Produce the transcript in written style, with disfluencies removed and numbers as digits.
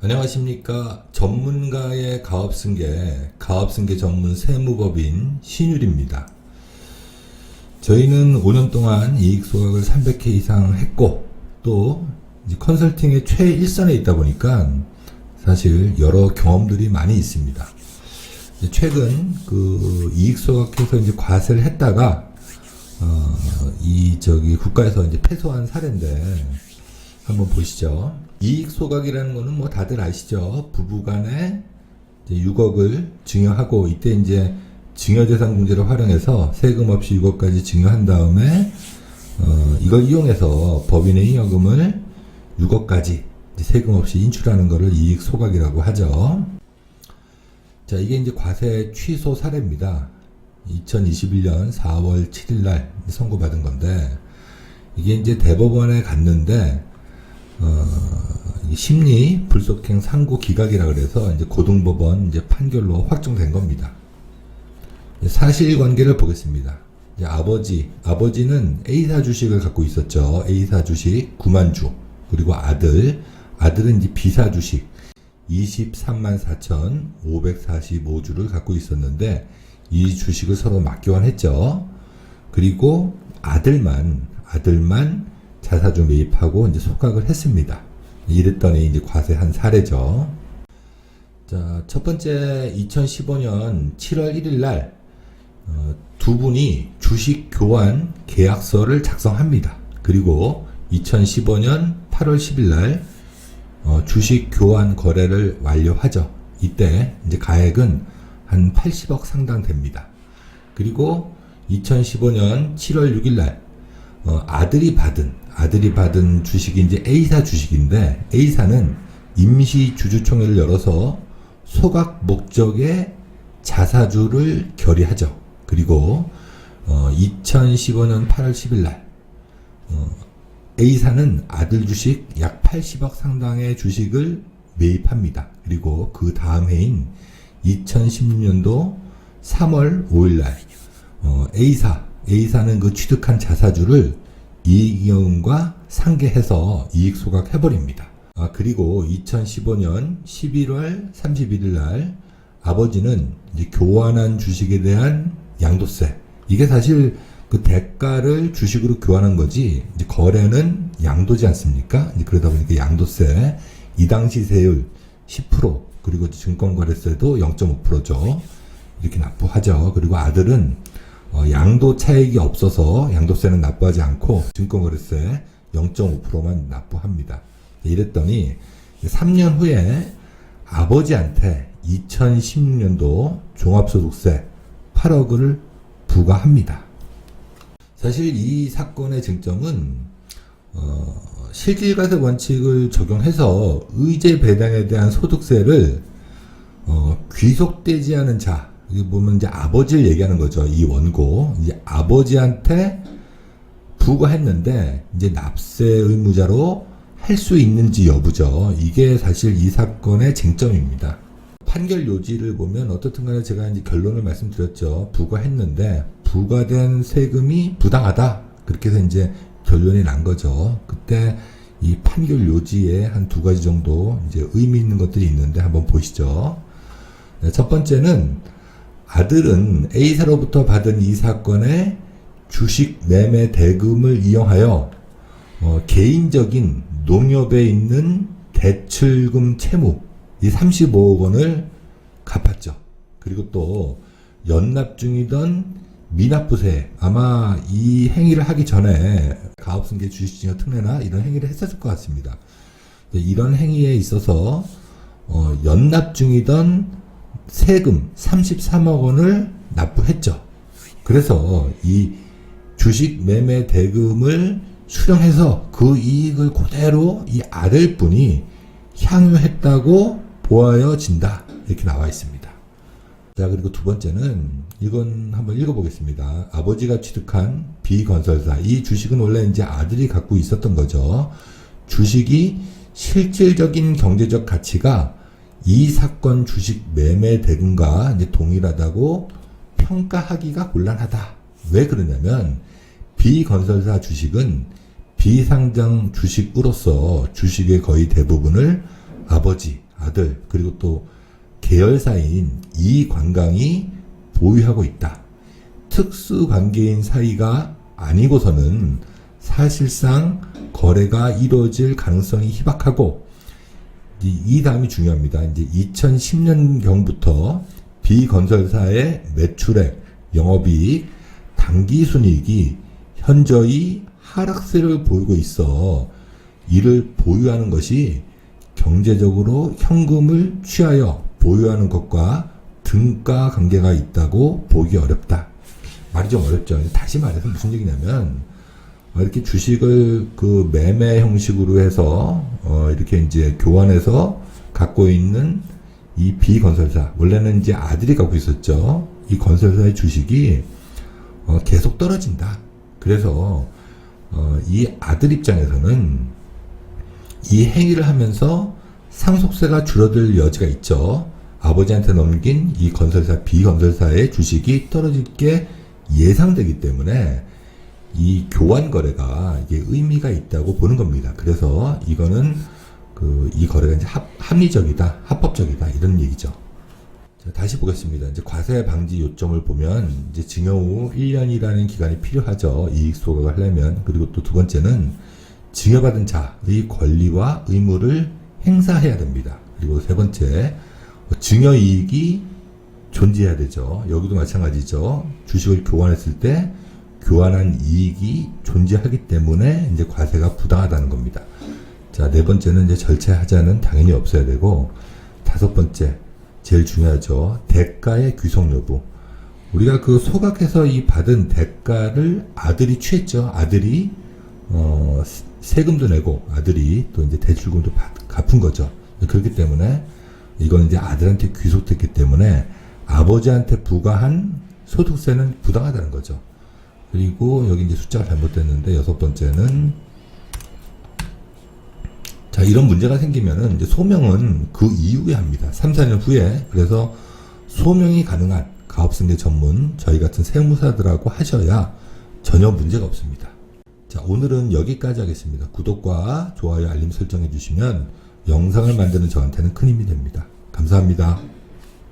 안녕하십니까. 전문가의 가업승계 전문 세무법인 신율입니다. 저희는 5년 동안 이익 소각을 300회 이상 했고, 또 이제 컨설팅의 최일선에 있다 보니까 사실 여러 경험들이 많이 있습니다. 최근 그 이익 소각해서 이제 과세를 했다가 국가에서 이제 패소한 사례인데 한번 보시죠. 이익 소각이라는 거는 뭐 다들 아시죠? 부부간에 이제 6억을 증여하고, 이때 이제 증여재산공제를 활용해서 세금 없이 6억까지 증여한 다음에 이걸 이용해서 법인의 잉여금을 6억까지 세금 없이 인출하는 것을 이익 소각이라고 하죠. 자, 이게 이제 과세 취소 사례입니다. 2021년 4월 7일 날 선고받은 건데, 이게 이제 대법원에 갔는데 심리 불속행 상고 기각이라 그래서 이제 고등법원 이제 판결로 확정된 겁니다. 사실관계를 보겠습니다. 이제 아버지는 A사 주식을 갖고 있었죠. A사 주식 9만 주. 그리고 아들은 이제 B사 주식 23만 4,545주를 갖고 있었는데, 이 주식을 서로 맞교환했죠. 그리고 아들만 자사주 매입하고 이제 소각을 했습니다. 이랬더니 이제 과세한 사례죠. 자, 첫 번째 2015년 7월 1일 날 두 분이 주식 교환 계약서를 작성합니다. 그리고 2015년 8월 10일 날 주식 교환 거래를 완료하죠. 이때 이제 가액은 한 80억 상당 됩니다. 그리고 2015년 7월 6일 날 아들이 받은 주식이 이제 A사 주식인데, A사는 임시 주주총회를 열어서 소각 목적의 자사주를 결의하죠. 그리고 2015년 8월 10일 날 A사는 아들 주식 약 80억 상당의 주식을 매입합니다. 그리고 그 다음 해인 2016년도 3월 5일 날 A사는 그 취득한 자사주를 이익이익과 상계해서 이익 소각해버립니다. 그리고 2015년 11월 31일 날 아버지는 이제 교환한 주식에 대한 양도세, 이게 사실 그 대가를 주식으로 교환한 거지, 이제 거래는 양도지 않습니까? 이제 그러다 보니까 양도세, 이 당시 세율 10%, 그리고 증권거래세도 0.5%죠. 이렇게 납부하죠. 그리고 아들은 양도 차익이 없어서 양도세는 납부하지 않고 증권거래세 0.5%만 납부합니다. 이랬더니 3년 후에 아버지한테 2016년도 종합소득세 8억을 부과합니다. 사실 이 사건의 쟁점은 실질과세 원칙을 적용해서 의제 배당에 대한 소득세를 귀속되지 않은 자, 여기 보면 이제 아버지를 얘기하는 거죠. 이 원고. 이제 아버지한테 부과했는데 이제 납세 의무자로 할 수 있는지 여부죠. 이게 사실 이 사건의 쟁점입니다. 판결 요지를 보면 어떻든 간에 제가 이제 결론을 말씀드렸죠. 부과했는데 부과된 세금이 부당하다. 그렇게 해서 이제 결론이 난 거죠. 그때 이 판결 요지에 한 두 가지 정도 이제 의미 있는 것들이 있는데 한번 보시죠. 네, 첫 번째는 아들은 A사로부터 받은 이 사건의 주식 매매 대금을 이용하여 개인적인 농협에 있는 대출금 채무 이 35억 원을 갚았죠. 그리고 또 연납 중이던 미납부세, 아마 이 행위를 하기 전에 가업승계 주식증여 특례나 이런 행위를 했었을 것 같습니다. 이런 행위에 있어서 연납 중이던 세금 33억 원을 납부했죠. 그래서 이 주식 매매 대금을 수령해서 그 이익을 그대로 이 아들분이 향유했다고 보아여진다. 이렇게 나와 있습니다. 자, 그리고 두 번째는 이건 한번 읽어보겠습니다. 아버지가 취득한 B건설사, 이 주식은 원래 이제 아들이 갖고 있었던 거죠. 주식이 실질적인 경제적 가치가 이 사건 주식 매매 대금과 이제 동일하다고 평가하기가 곤란하다. 왜 그러냐면 B건설사 주식은 비상장 주식으로서 주식의 거의 대부분을 아들, 그리고 또 계열사인 이관광이 보유하고 있다. 특수관계인 사이가 아니고서는 사실상 거래가 이루어질 가능성이 희박하고, 이 다음이 중요합니다. 이제 2010년경부터 B건설사의 매출액, 영업이익, 당기순이익이 현저히 하락세를 보이고 있어 이를 보유하는 것이 경제적으로 현금을 취하여 보유하는 것과 등가 관계가 있다고 보기 어렵다. 말이 좀 어렵죠. 다시 말해서 무슨 얘기냐면, 이렇게 주식을 그 매매 형식으로 해서 이렇게 이제 교환해서 갖고 있는 이 B건설사, 원래는 이제 아들이 갖고 있었죠. 이 건설사의 주식이 계속 떨어진다. 그래서 이 아들 입장에서는 이 행위를 하면서 상속세가 줄어들 여지가 있죠. 아버지한테 넘긴 이 건설사 B건설사의 주식이 떨어질 게 예상되기 때문에 이 교환 거래가 이게 의미가 있다고 보는 겁니다. 그래서 이거는 이 거래가 이제 합리적이다, 합법적이다 이런 얘기죠. 자, 다시 보겠습니다. 이제 과세 방지 요점을 보면 이제 징역 후 1년이라는 기간이 필요하죠. 이익 소각을 하려면. 그리고 또 두 번째는 증여받은 자의 권리와 의무를 행사해야 됩니다. 그리고 세 번째, 증여이익이 존재해야 되죠. 여기도 마찬가지죠. 주식을 교환했을 때 교환한 이익이 존재하기 때문에 이제 과세가 부당하다는 겁니다. 자, 네 번째는 이제 절체 하자는 당연히 없어야 되고, 다섯 번째, 제일 중요하죠. 대가의 귀속 여부. 우리가 그 소각해서 이 받은 대가를 아들이 취했죠. 아들이 세금도 내고 아들이 또 이제 대출금도 갚은 거죠. 그렇기 때문에 이건 이제 아들한테 귀속됐기 때문에 아버지한테 부과한 소득세는 부당하다는 거죠. 그리고 여기 이제 숫자가 잘못됐는데 여섯 번째는, 자, 이런 문제가 생기면은 이제 소명은 그 이후에 합니다. 3, 4년 후에. 그래서 소명이 가능한 가업승계 전문 저희 같은 세무사들하고 하셔야 전혀 문제가 없습니다. 자, 오늘은 여기까지 하겠습니다. 구독과 좋아요, 알림 설정해 주시면 영상을 만드는 저한테는 큰 힘이 됩니다. 감사합니다.